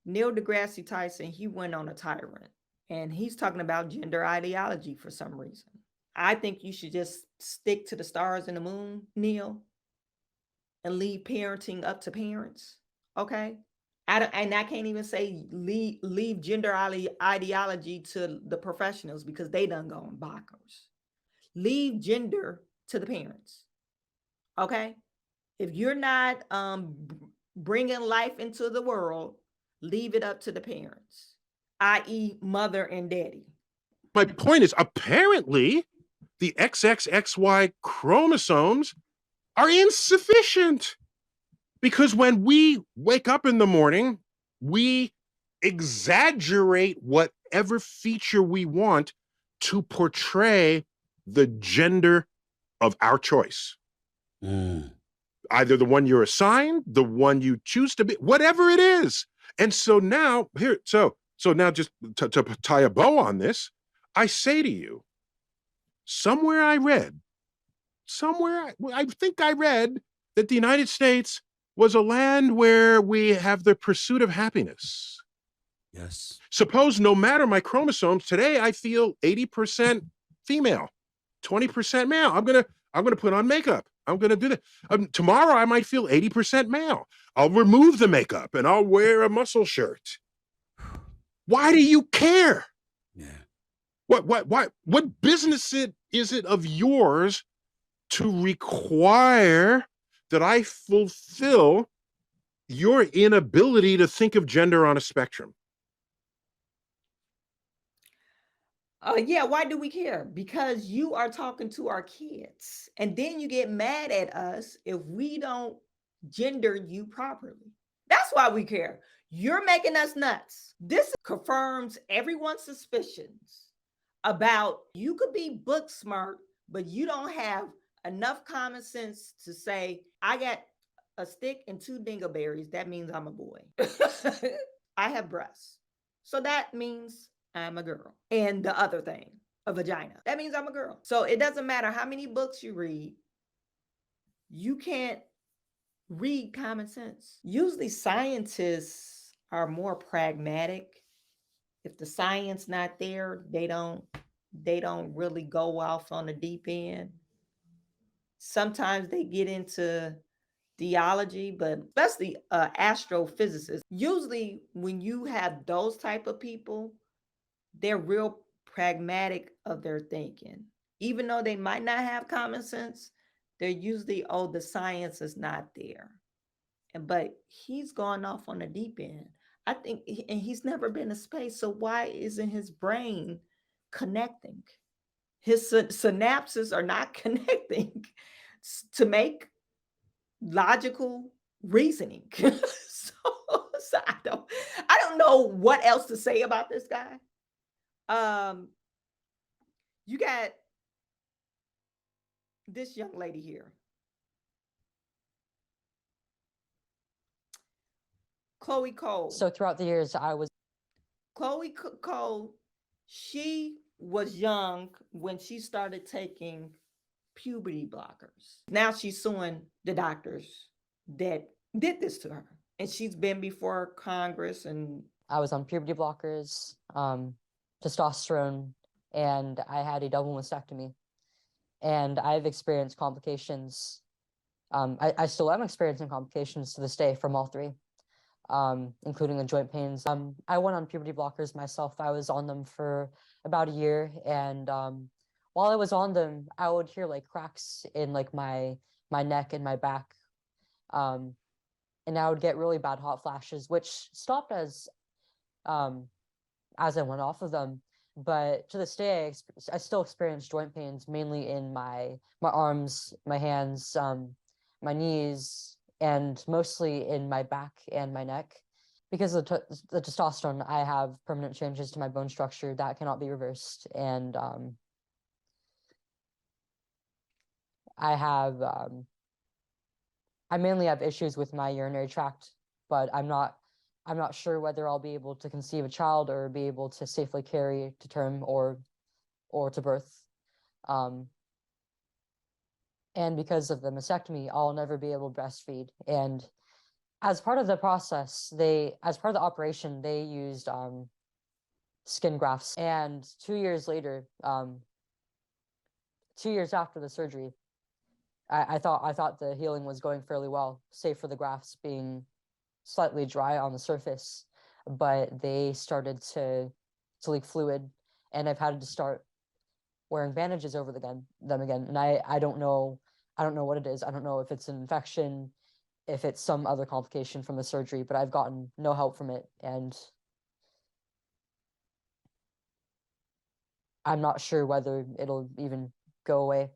Neil deGrasse Tyson, he went on a tyrant and he's talking about gender ideology for some reason. I think you should just stick to the stars and the moon, Neil, and leave parenting up to parents. Okay. And I can't even say leave gender ideology to the professionals because they done gone bonkers. Leave gender to the parents. Okay. If you're not bringing life into the world, leave it up to the parents, i.e., mother and daddy. My point is, apparently, the XXXY chromosomes are insufficient because when we wake up in the morning, we exaggerate whatever feature we want to portray the gender of our choice. Either the one you're assigned, the one you choose to be, whatever it is. And so now, now just to tie a bow on this, I say to you, somewhere I think I read that the United States was a land where we have the pursuit of happiness. Yes. Suppose no matter my chromosomes, today I feel 80% female, 20% male. I'm gonna put on makeup. I'm gonna do that. Tomorrow I might feel 80% male. I'll remove the makeup and I'll wear a muscle shirt. Why do you care? Yeah. What business is it of yours to require that I fulfill your inability to think of gender on a spectrum? Yeah, why do we care? Because you are talking to our kids, and then you get mad at us if we don't gender you properly. That's why we care. You're making us nuts. This confirms everyone's suspicions about you could be book smart, but you don't have enough common sense to say, I got a stick and two dingleberries. That means I'm a boy. I have breasts. So that means I'm a girl. And the other thing, a vagina. That means I'm a girl. So it doesn't matter how many books you read, you can't read common sense. Usually scientists are more pragmatic. If the science not there, they don't really go off on the deep end. Sometimes they get into theology, but especially astrophysicists. Usually when you have those type of people, they're real pragmatic of their thinking. Even though they might not have common sense, they're usually, oh, the science is not there. But he's gone off on the deep end. I think, and he's never been to space. So why isn't his brain connecting? His synapses are not connecting to make logical reasoning. So I don't know what else to say about this guy. You got this young lady here, Chloe Cole. So throughout the years, Chloe Cole, she was young when she started taking puberty blockers. Now she's suing the doctors that did this to her. And she's been before Congress. And I was on puberty blockers, testosterone, and I had a double mastectomy. And I've experienced complications. I still am experiencing complications to this day from all three, including the joint pains. I went on puberty blockers myself. I was on them for about a year, and while I was on them, I would hear like cracks in like my neck and my back, and I would get really bad hot flashes, which stopped as I went off of them. But to this day, I still experience joint pains, mainly in my arms, my hands, my knees, and mostly in my back and my neck. Because of the testosterone, I have permanent changes to my bone structure that cannot be reversed. And I mainly have issues with my urinary tract, but I'm not sure whether I'll be able to conceive a child or be able to safely carry to term or to birth. And because of the mastectomy, I'll never be able to breastfeed. And As part of the process, as part of the operation, they used skin grafts. And 2 years later, 2 years after the surgery, I thought the healing was going fairly well, save for the grafts being slightly dry on the surface, but they started to leak fluid, and I've had to start wearing bandages over them again. And I don't know what it is. I don't know if it's an infection, if it's some other complication from the surgery, but I've gotten no help from it, and I'm not sure whether it'll even go away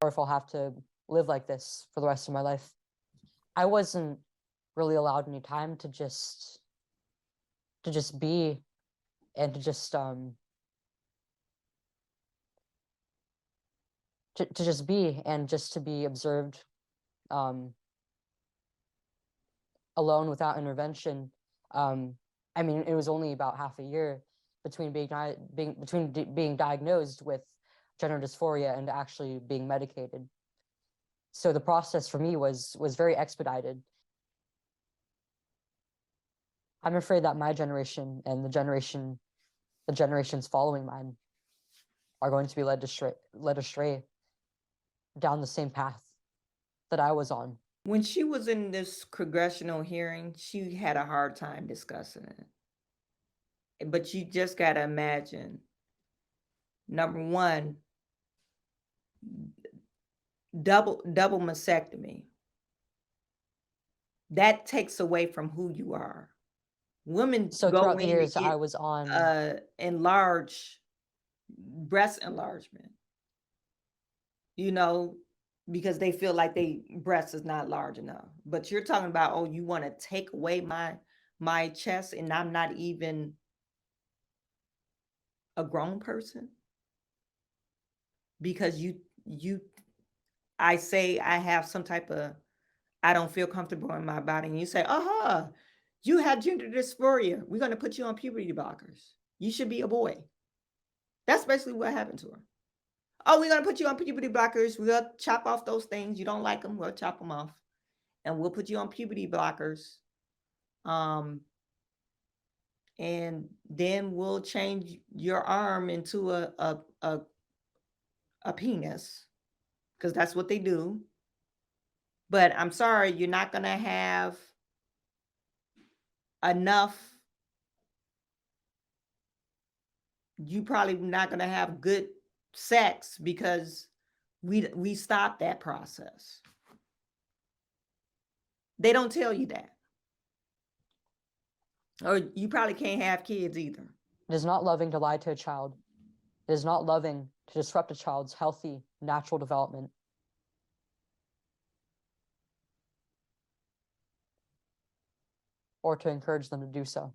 or if I'll have to live like this for the rest of my life. I wasn't really allowed any time to just be, and to just be, and just to be observed alone without intervention. I mean, it was only about half a year between being diagnosed with gender dysphoria and actually being medicated. So the process for me was very expedited. I'm afraid that my generation and the generations following mine are going to be led astray down the same path that I was on. When she was in this congressional hearing, she had a hard time discussing it. But you just got to imagine, number one, double mastectomy. That takes away from who you are. Women So go throughout the in to years, I get was on breast enlargement, because they feel like they breast is not large enough. But you're talking about, oh, you want to take away my chest, and I'm not even a grown person because I say I have some type of, I don't feel comfortable in my body, and you say, you have gender dysphoria, we're going to put you on puberty blockers, you should be a boy. That's basically what happened to her. Oh, we're going to put you on puberty blockers, we'll chop off those things, you don't like them, we'll chop them off, and we'll put you on puberty blockers, and then we'll change your arm into a penis, because that's what they do. But I'm sorry, you're not going to have enough. You probably not going to have good sex because we stopped that process. They don't tell you that. Or you probably can't have kids either. It is not loving to lie to a child. It is not loving to disrupt a child's healthy, natural development. Or to encourage them to do so.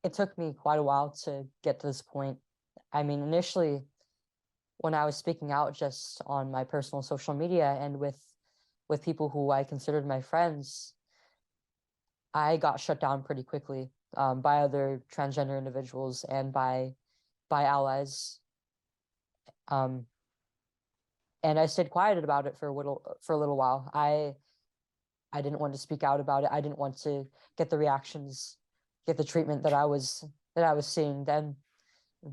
It took me quite a while to get to this point. I mean, initially, when I was speaking out just on my personal social media and with people who I considered my friends, I got shut down pretty quickly by other transgender individuals and by allies. And I stayed quiet about it for a little while. I didn't want to speak out about it. I didn't want to get the reactions, get the treatment that I was seeing then.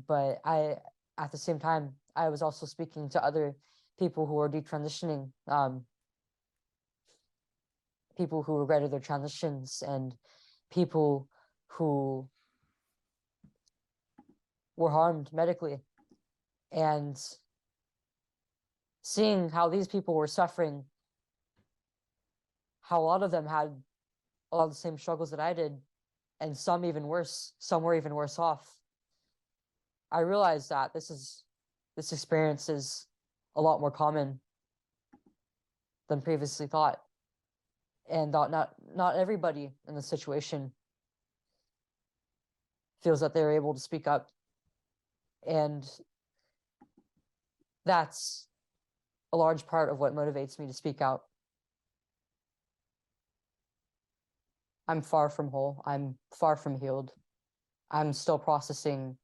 But at the same time, I was also speaking to other people who were detransitioning, people who regretted their transitions, and people who were harmed medically. And seeing how these people were suffering, how a lot of them had a lot of the same struggles that I did, and some even worse, some were even worse off. I realized that this experience is a lot more common than previously thought, and that not everybody in the situation feels that they're able to speak up, and that's a large part of what motivates me to speak out. I'm far from whole. I'm far from healed. I'm still processing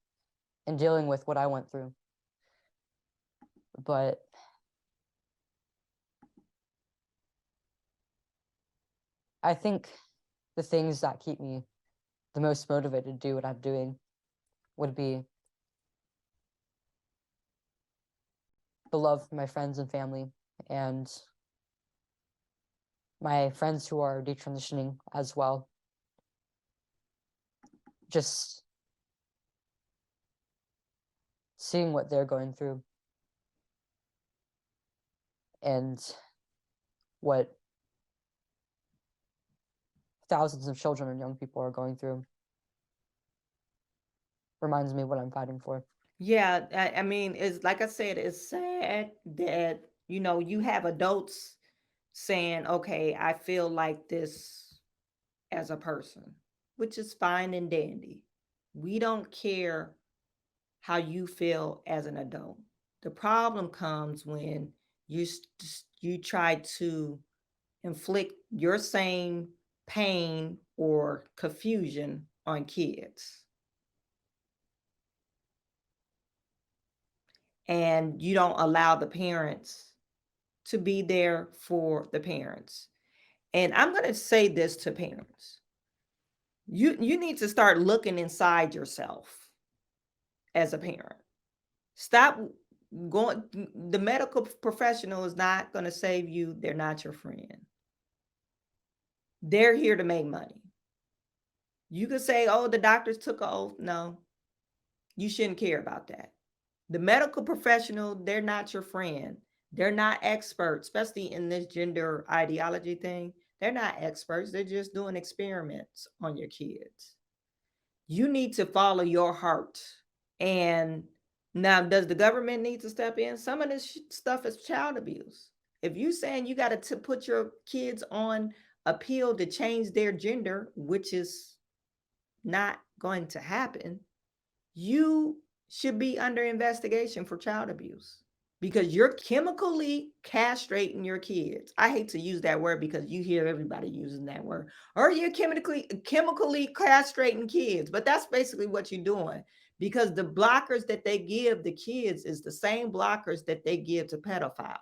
and dealing with what I went through. But I think the things that keep me the most motivated to do what I'm doing would be the love for my friends and family, and my friends who are detransitioning as well. Just seeing what they're going through and what thousands of children and young people are going through reminds me what I'm fighting for. Yeah, I mean, it's like I said, it's sad that, you have adults saying, okay, I feel like this as a person, which is fine and dandy. We don't care how you feel as an adult. The problem comes when you try to inflict your same pain or confusion on kids. And you don't allow the parents to be there for the parents. And I'm going to say this to parents. You need to start looking inside yourself as a parent. Stop going. The medical professional is not going to save you. They're not your friend. They're here to make money. You could say, oh, the doctors took an oath. No, you shouldn't care about that. The medical professional, they're not your friend. They're not experts, especially in this gender ideology thing. They're not experts. They're just doing experiments on your kids. You need to follow your heart. And now, does the government need to step in? Some of this stuff is child abuse. If you saying you got to put your kids on a pill to change their gender, which is not going to happen, you should be under investigation for child abuse because you're chemically castrating your kids. I hate to use that word because you hear everybody using that word. Or you're chemically castrating kids, but that's basically what you're doing because the blockers that they give the kids is the same blockers that they give to pedophiles.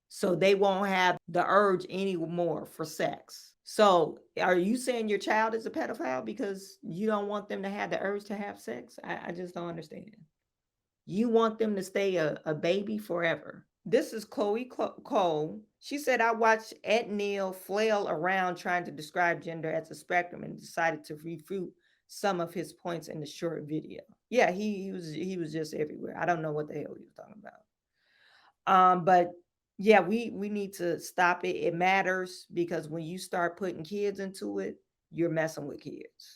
So they won't have the urge anymore for sex. So are you saying your child is a pedophile because you don't want them to have the urge to have sex? I just don't understand. You want them to stay a baby forever. This is Chloe Cole. She said, I watched Ed Neal flail around trying to describe gender as a spectrum and decided to refute some of his points in the short video. Yeah, he was just everywhere. I don't know what the hell he was talking about. But yeah, we need to stop it. It matters because when you start putting kids into it, you're messing with kids.